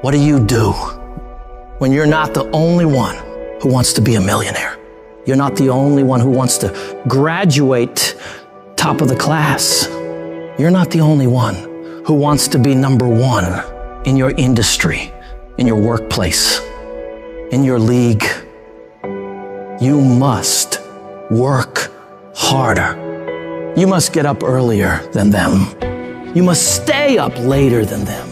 What do you do when you're not the only one who wants to be a millionaire? You're not the only one who wants to graduate top of the class. You're not the only one who wants to be number one in your industry, in your workplace, in your league. You must work harder. You must get up earlier than them. You must stay up later than them.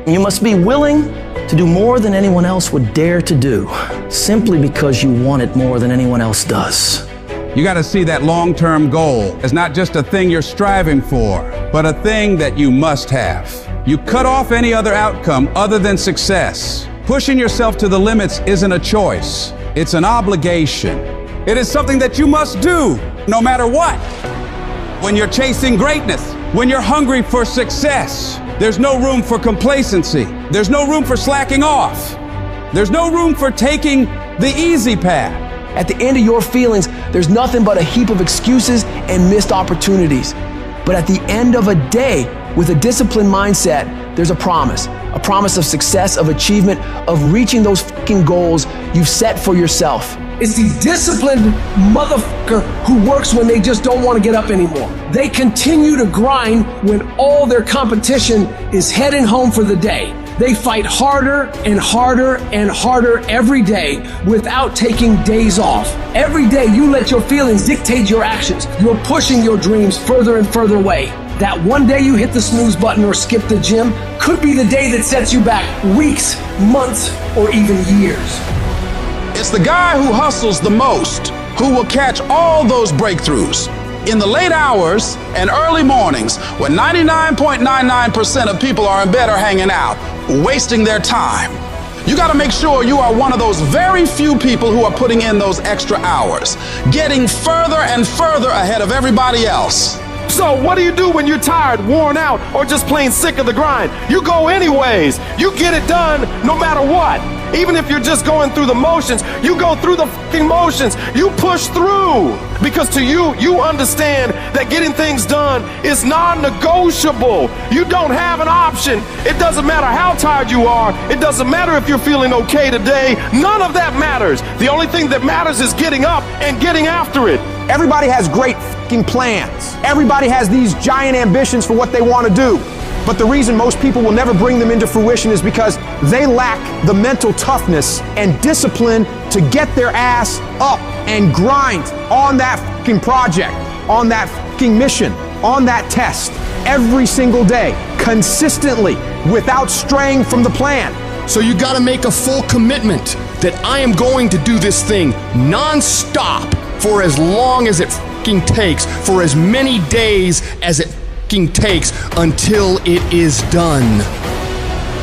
You must be willing to do more than anyone else would dare to do, simply because you want it more than anyone else does. You got to see that long-term goal as not just a thing you're striving for, but a thing that you must have. You cut off any other outcome other than success. Pushing yourself to the limits isn't a choice. It's an obligation. It is something that you must do, no matter what. When you're chasing greatness, when you're hungry for success, there's no room for complacency. There's no room for slacking off. There's no room for taking the easy path. At the end of your feelings, there's nothing but a heap of excuses and missed opportunities. But at the end of a day, with a disciplined mindset, there's a promise of success, of achievement, of reaching those fucking goals you've set for yourself. It's the disciplined motherfucker who works when they just don't want to get up anymore. They continue to grind when all their competition is heading home for the day. They fight harder and harder and harder every day without taking days off. Every day you let your feelings dictate your actions. You're pushing your dreams further and further away. That one day you hit the snooze button or skip the gym could be the day that sets you back weeks, months, or even years. It's the guy who hustles the most who will catch all those breakthroughs. In the late hours and early mornings, when 99.99% of people are in bed or hanging out, wasting their time. You got to make sure you are one of those very few people who are putting in those extra hours, getting further and further ahead of everybody else. So what do you do when you're tired, worn out, or just plain sick of the grind? You go anyways. You get it done no matter what. Even if you're just going through the motions, you go through the fucking motions. You push through. Because to you, you understand that getting things done is non-negotiable. You don't have an option. It doesn't matter how tired you are. It doesn't matter if you're feeling okay today. None of that matters. The only thing that matters is getting up and getting after it. Everybody has great fucking plans. Everybody has these giant ambitions for what they want to do. But the reason most people will never bring them into fruition is because they lack the mental toughness and discipline to get their ass up and grind on that fucking project, on that fucking mission, on that test, every single day, consistently, without straying from the plan. So you gotta make a full commitment that I am going to do this thing non-stop for as long as it fucking takes, for as many days as it takes until it is done.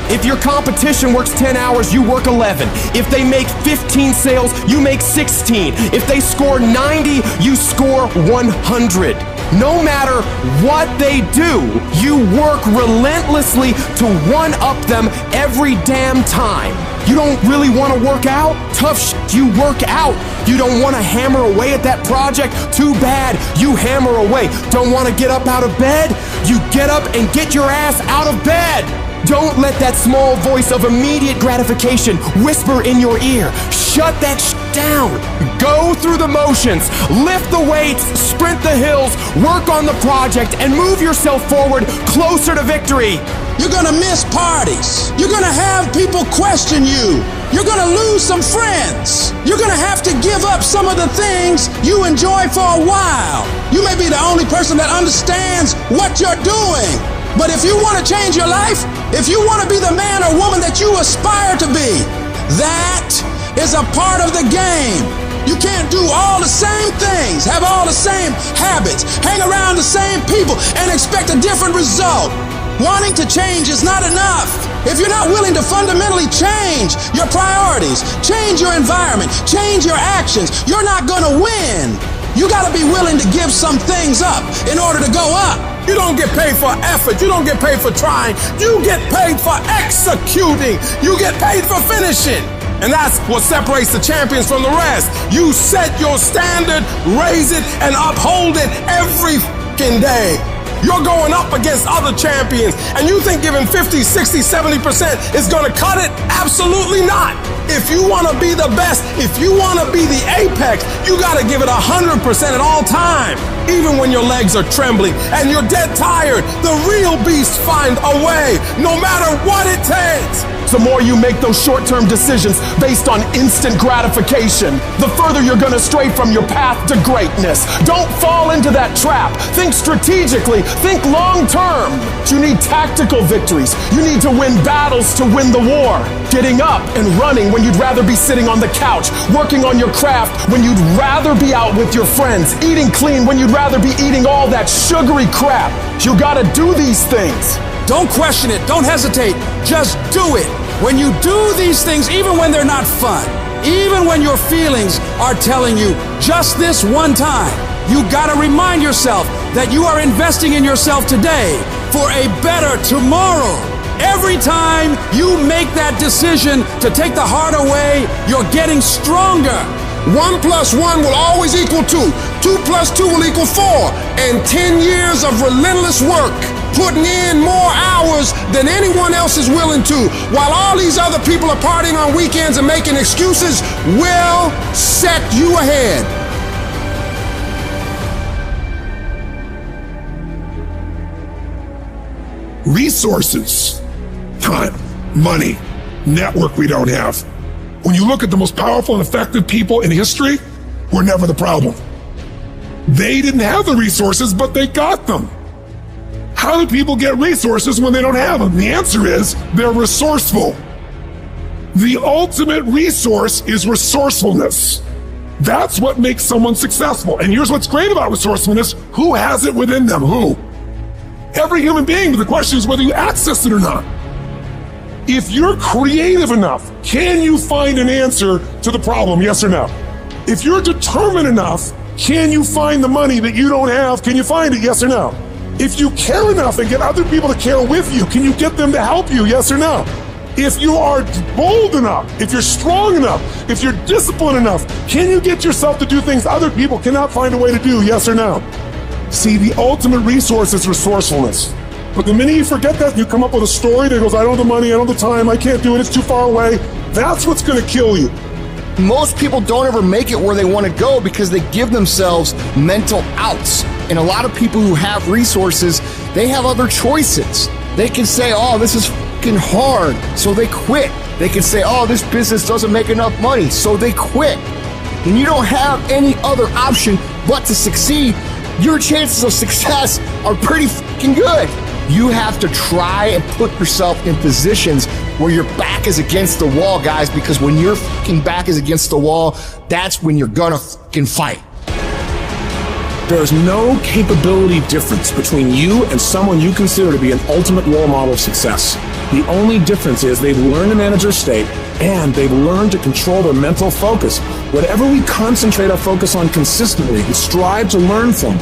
If your competition works 10 hours, you work 11. If they make 15 sales, you make 16. If they score 90, you score 100. No matter what they do, you work relentlessly to one-up them every damn time. You don't really want to work out? Tough shit, you work out. You don't want to hammer away at that project? Too bad, you hammer away. Don't want to get up out of bed? You get up and get your ass out of bed. Don't let that small voice of immediate gratification whisper in your ear. Shut that shit down. Go through the motions, lift the weights, sprint the hills, work on the project, and move yourself forward closer to victory. You're gonna miss parties. You're gonna have people question you. You're gonna lose some friends. You're gonna have to give up some of the things you enjoy for a while. You may be the only person that understands what you're doing. But if you want to change your life, if you want to be the man or woman that you aspire to be, that is a part of the game. You can't do all the same things, have all the same habits, hang around the same people, and expect a different result. Wanting to change is not enough. If you're not willing to fundamentally change your priorities, change your environment, change your actions, you're not gonna win. You gotta be willing to give some things up in order to go up. You don't get paid for effort. You don't get paid for trying. You get paid for executing. You get paid for finishing. And that's what separates the champions from the rest. You set your standard, raise it, and uphold it every fucking day. You're going up against other champions, and you think giving 50, 60, 70% is going to cut it? Absolutely not. If you want to be the best, if you want to be the apex, you got to give it 100% at all time. Even when your legs are trembling and you're dead tired, the real beasts find a way, no matter what it takes. The more you make those short-term decisions based on instant gratification, the further you're going to stray from your path to greatness. Don't fall into that trap. Think strategically. Think long-term. You need tactical victories. You need to win battles to win the war. Getting up and running when you'd rather be sitting on the couch. Working on your craft when you'd rather be out with your friends. Eating clean when you'd rather be eating all that sugary crap. You got to do these things. Don't question it. Don't hesitate. Just do it. When you do these things, even when they're not fun, even when your feelings are telling you just this one time, you got to remind yourself that you are investing in yourself today for a better tomorrow. Every time you make that decision to take the heart away, you're getting stronger. 1 + 1 will always equal 2. 2 + 2 will equal 4. And 10 years of relentless work, putting in more hours than anyone else is willing to, while all these other people are partying on weekends and making excuses, will set you ahead. Resources, time, money, network we don't have. When you look at the most powerful and effective people in history, we're never the problem. They didn't have the resources, but they got them. How do people get resources when they don't have them? The answer is they're resourceful. The ultimate resource is resourcefulness. That's what makes someone successful. And here's what's great about resourcefulness. Who has it within them? Who? Every human being, but the question is whether you access it or not. If you're creative enough, can you find an answer to the problem? Yes or no? If you're determined enough, can you find the money that you don't have? Can you find it? Yes or no? If you care enough and get other people to care with you, can you get them to help you? Yes or no? If you are bold enough, if you're strong enough, if you're disciplined enough, can you get yourself to do things other people cannot find a way to do? Yes or no? See, the ultimate resource is resourcefulness. But the minute you forget that, you come up with a story that goes, I don't have the money, I don't have the time, I can't do it, it's too far away. That's what's going to kill you. Most people don't ever make it where they want to go because they give themselves mental outs. And a lot of people who have resources, they have other choices. They can say, oh, this is fucking hard, so they quit. They can say, oh, this business doesn't make enough money, so they quit. When you don't have any other option but to succeed, your chances of success are pretty fucking good. You have to try and put yourself in positions where your back is against the wall, guys, because when your fucking back is against the wall, that's when you're gonna fucking fight. There's no capability difference between you and someone you consider to be an ultimate role model of success. The only difference is they've learned to manage their state and they've learned to control their mental focus. Whatever we concentrate our focus on consistently and strive to learn from,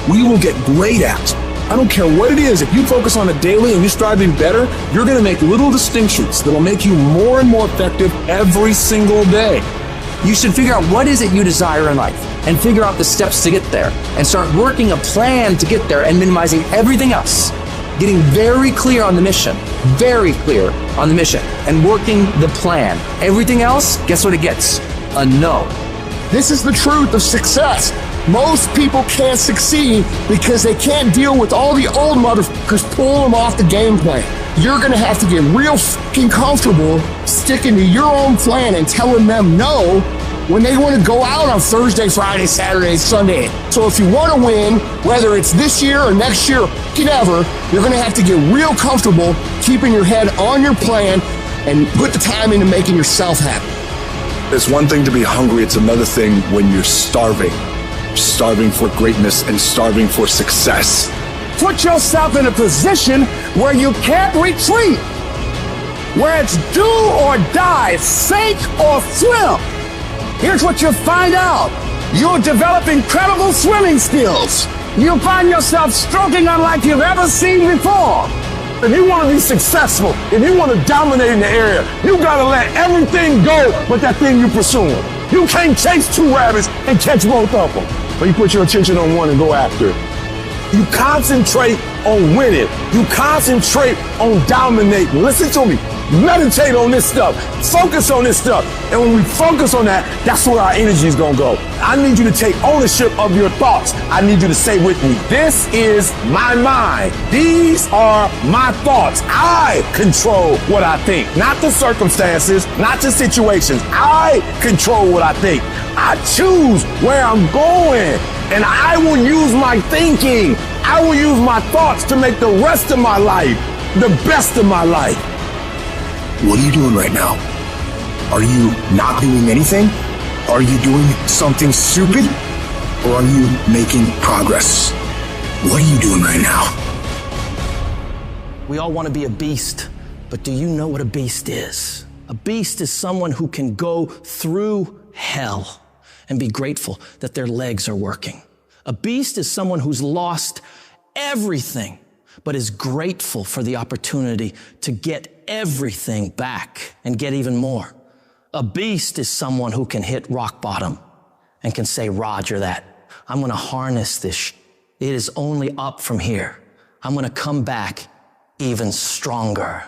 we will get great at. I don't care what it is, if you focus on it daily and you strive to be better, you're going to make little distinctions that'll make you more and more effective every single day. You should figure out what is it you desire in life and figure out the steps to get there and start working a plan to get there and minimizing everything else. Getting very clear on the mission, and working the plan. Everything else, guess what it gets? A no. This is the truth of success. Most people can't succeed because they can't deal with all the old motherfuckers pulling them off the game plan. You're gonna have to get real fucking comfortable sticking to your own plan and telling them no when they want to go out on Thursday, Friday, Saturday, Sunday. So if you want to win, whether it's this year or next year or whatever, you're gonna have to get real comfortable keeping your head on your plan and put the time into making yourself happy. It's one thing to be hungry, it's another thing when you're starving. Starving for greatness and starving for success. Put yourself in a position where you can't retreat, where it's do or die, sink or swim. Here's what you'll find out. You'll develop incredible swimming skills. You'll find yourself stroking unlike you've ever seen before. If you want to be successful, if you want to dominate in the area, you got to let everything go but that thing you're pursuing. You can't chase two rabbits and catch both of them. But you put your attention on one and go after it. You concentrate on winning. You concentrate on dominating. Listen to me. Meditate on this stuff. Focus on this stuff. And when we focus on that, that's where our energy is going to go. I need you to take ownership of your thoughts. I need you to say with me, this is my mind. These are my thoughts. I control what I think, not the circumstances, not the situations. I control what I think. I choose where I'm going, and I will use my thinking. I will use my thoughts to make the rest of my life the best of my life. What are you doing right now? Are you not doing anything? Are you doing something stupid? Or are you making progress? What are you doing right now? We all want to be a beast, but do you know what a beast is? A beast is someone who can go through hell and be grateful that their legs are working. A beast is someone who's lost everything, but is grateful for the opportunity to get everything back and get even more. A beast is someone who can hit rock bottom and can say, Roger that. I'm going to harness this. It is only up from here. I'm going to come back even stronger.